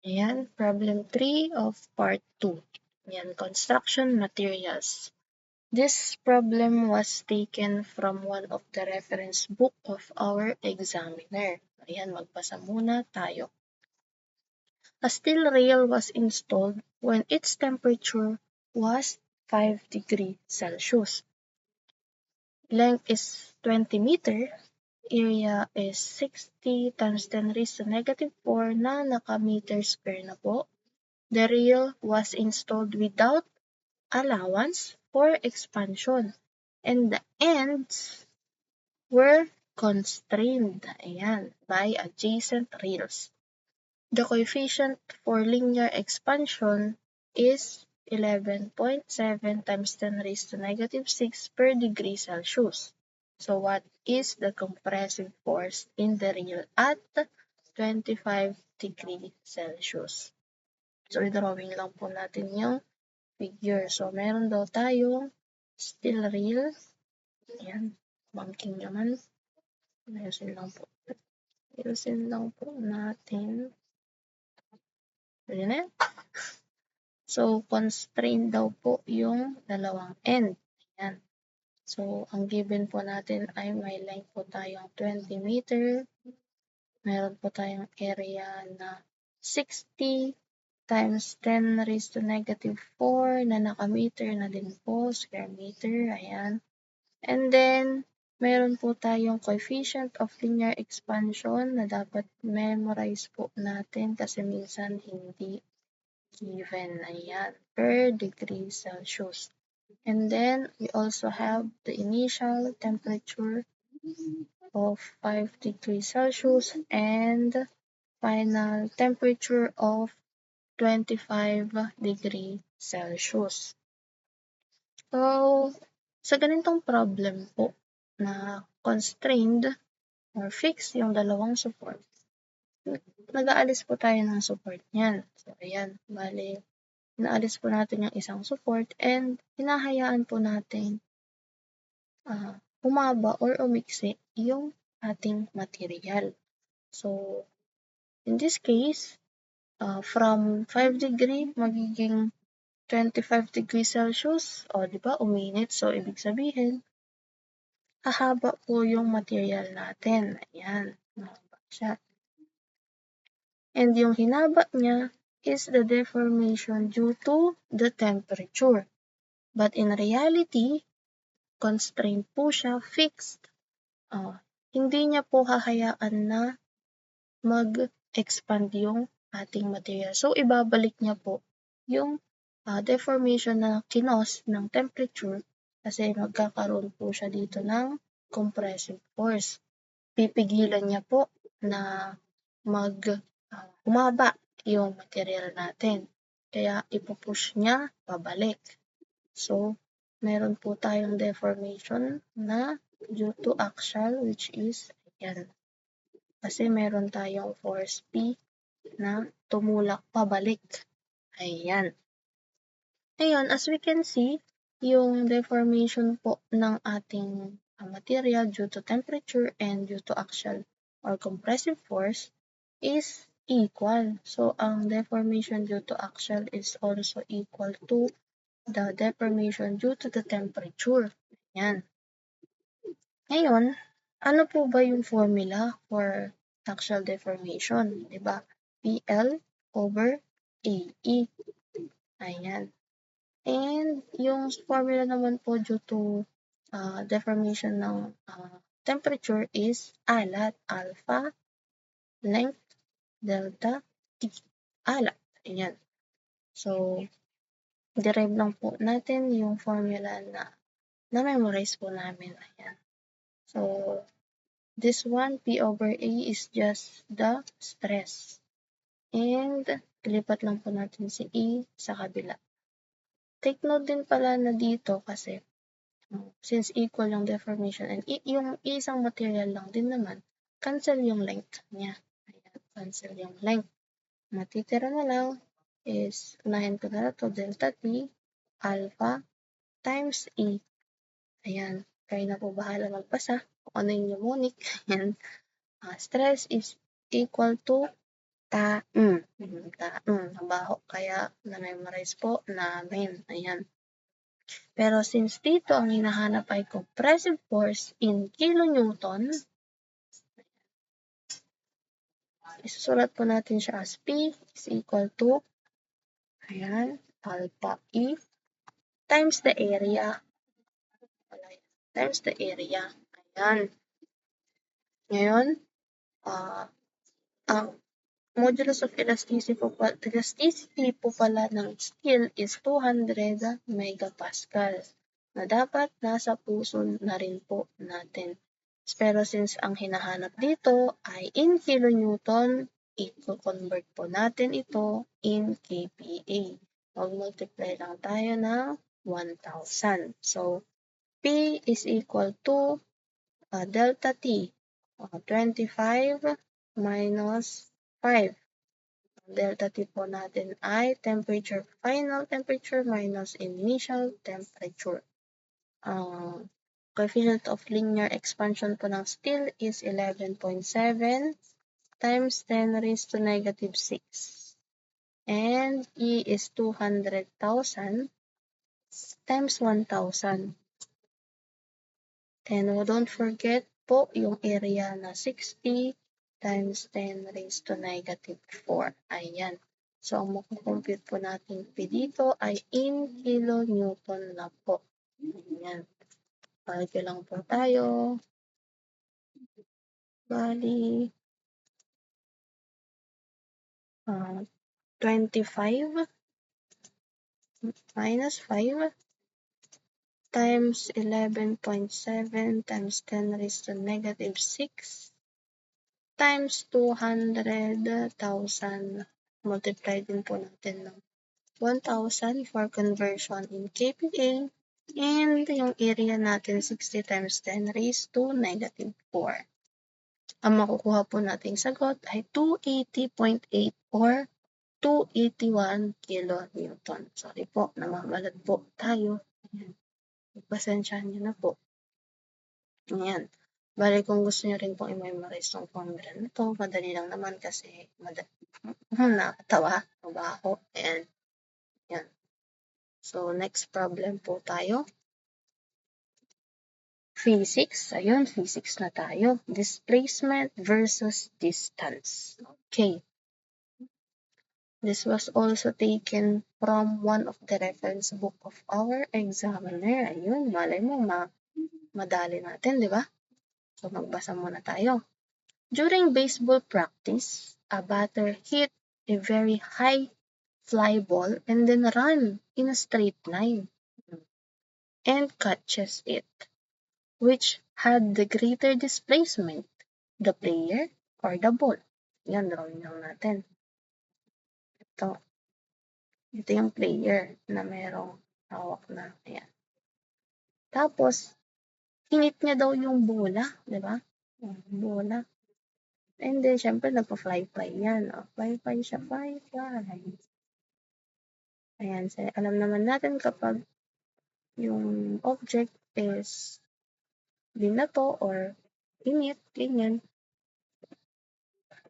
Ayan, problem 3 of part 2. Ayan, construction materials. This problem was taken from one of the reference book of our examiner. Ayan, magbasa muna tayo. A steel rail was installed when its temperature was 5 degrees Celsius. Length is 20 meter. Area is 60 times 10 raised to negative 4 na naka-meter square na po. The rail was installed without allowance for expansion and the ends were constrained by adjacent rails. The coefficient for linear expansion is 11.7 times 10 raised to negative 6 per degree Celsius. So what is the compressive force in the rail at 25 degree Celsius? So i-drawing lang po natin yung figure. So meron daw tayong steel rail. Ayan, banking naman. Ayusin lang po natin. Pwede na yan. So, constrained daw po yung dalawang end. Ayan. So, ang given po natin ay may length po tayong 20 meter. Meron po tayong area na 60 times 10 raised to negative 4 na naka-meter na din po, square meter. Ayan. And then, meron po tayong coefficient of linear expansion na dapat memorize po natin kasi minsan hindi given. Ayan, per degree Celsius. And then, we also have the initial temperature of 5 degrees Celsius and final temperature of 25 degrees Celsius. So, sa ganitong problem po na constrained or fixed yung dalawang support, nag-aalis po tayo ng support niyan. So, ayan, bale, inaalis po natin yung isang support and hinahayaan po natin humaba or umiksi yung ating material. So, in this case, from 5 degree magiging 25 degrees Celsius, o di ba, uminit. So, ibig sabihin, hahaba po yung material natin. Ayan, mahaba siya. And yung hinaba niya is the deformation due to the temperature. But in reality, constrained po siya, fixed. Hindi niya po hahayaan na mag-expand yung ating material. So, ibabalik niya po yung deformation na kinos ng temperature kasi magkakaroon po siya dito ng compressive force. Pipigilan niya po na humaba yung material natin. Kaya ipupush niya pabalik. So, meron po tayong deformation na due to axial which is ayan. Kasi meron tayong force P na tumulak pabalik. Ayan. Ngayon, as we can see, yung deformation po ng ating material due to temperature and due to axial or compressive force is equal. So, ang deformation due to axial is also equal to the deformation due to the temperature. Ayan. Ngayon, ano po ba yung formula for axial deformation? Diba? PL over AE. Ayan. And yung formula naman po due to deformation ng temperature is alat, alpha, length, delta, T. Alat. Ayan. So, derive lang po natin yung formula na na-memorize po namin. Ayan. So, this one, P over A is just the stress. And, ilipat lang po natin si E sa kabila. Take note din pala na dito kasi since equal yung deformation and yung isang material lang din naman, cancel yung length niya. Ayan, cancel yung length. Matitira na lang is, unahin ko na to delta T, alpha, times E. Ayan, kayo na po bahala magbasa kung ano yung mnemonic. Ayan, stress is equal to Mabaho. Kaya na-memorize po namin. Ayan. Pero since dito ang hinahanap ay compressive force in kilonewton, isusulat po natin siya as P is equal to, ayan, alpha E times the area. Times the area. Ayan. Ngayon, ang modulus of elasticity po pala ng steel is 200 megapascal na dapat nasa puso na rin po natin. Pero since ang hinahanap dito ay in kilonewton, i-convert po natin ito in kPa. Mag-multiply lang tayo ng 1,000. So, P is equal to delta T, 25 minus 5. Delta T po natin ay temperature, final temperature minus initial temperature. Coefficient of linear expansion po ng steel is 11.7 times 10 raised to negative 6. And E is 200,000 times 1,000. And don't forget po yung area na 60 times 10 raised to negative 4. Ayan. So, ang makukompute po natin P dito ay in kilonewton na po. Ayan. Calculate lang po tayo. Bali, 25 minus 5 times 11.7 times 10 raised to negative 6 times 200,000. Multiply din po natin ng 1,000 for conversion in kPa. And yung area natin 60 times 10 raised to negative 4. Ang makukuha po nating sagot ay 280.8 or 281 kilonewton. Sorry po, namamalat po tayo. Ayan. Pasensyahan niyo na po. Ayan. Bale, kung gusto niyo rin pong i-memorize tong formula na to, madali lang naman kasi nakakatawa, mabaho. Ayan. Ayan. So, next problem po tayo. Physics. Ayun, physics na tayo. Displacement versus distance. Okay. This was also taken from one of the reference book of our examiner. Ayun, malay mo, madali natin, di ba? So, magbasa muna tayo. During baseball practice, a batter hit a very high fly ball and then run in a straight line and catches it. Which had the greater displacement, the player or the ball? Yan, drawing lang natin. Ito yung player na merong hawak na. Ayan. Tapos, hinit niya daw yung bola, di ba? Bola. And then, syempre, nagpa-fly-fly yan. Fly-fly siya, fly-fly. Ayan, so, alam naman natin kapag yung object is binato or init, ganyan,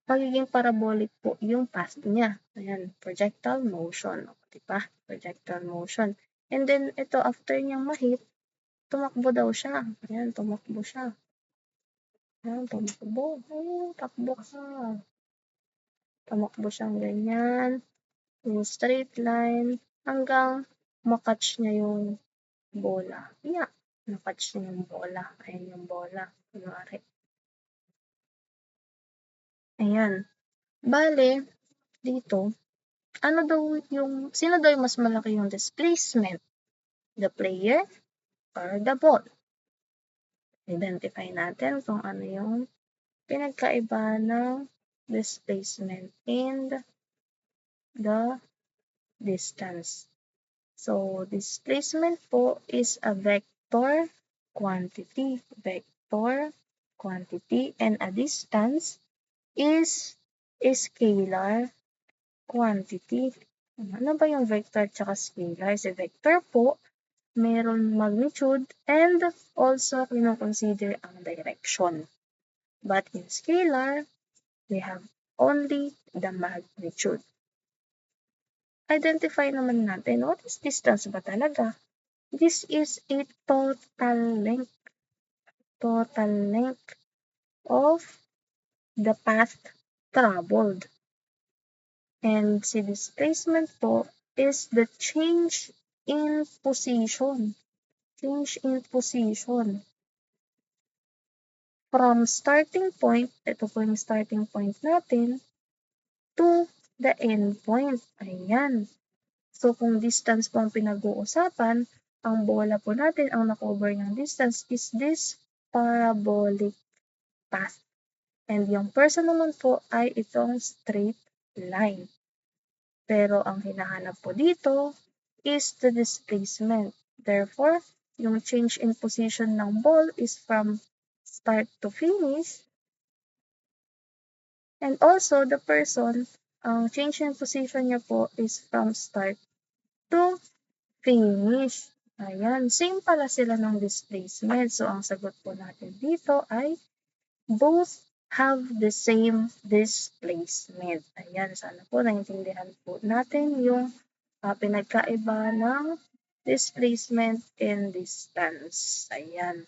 magiging parabolic po yung path niya. Ayan, projectile motion. Diba? Projectile motion. And then, ito, after niyang ma-hit, tumakbo daw siya. Ayan, tumakbo siya. Ayan, tumakbo. Ayan, takbo ka. Tumakbo siyang ganyan. Yung straight line. Hanggang makatch niya yung bola. Yeah, nakatch niya yung bola. Ayan yung bola. Kunwari. Ayan. Bale, dito, sino daw yung mas malaki yung displacement? The player or the ball? Identify natin kung ano yung pinagkaiba ng displacement and the distance. So, displacement po is a vector quantity. Vector quantity and a distance is a scalar quantity. Ano ba yung vector tsaka scalar? Si vector po, meron magnitude and also kino-consider ang direction. But in scalar, we have only the magnitude. Identify naman natin, what is distance ba talaga? This is a total length of the path traveled. And si displacement po is the change in position. Change in position. From starting point, ito po yung starting point natin, to the end point. Ayan. So, kung distance po ang pinag-uusapan, ang bola po natin, ang na-cover ng distance is this parabolic path. And yung person naman po ay itong straight line. Pero ang hinahanap po dito is the displacement. Therefore, yung change in position ng ball is from start to finish. And also, the person, ang change in position niya po is from start to finish. Ayan, same pala sila ng displacement. So, ang sagot po natin dito ay both have the same displacement. Ayan, sana po naintindihan po natin yung pinagkaiba ng displacement and distance. Ayan.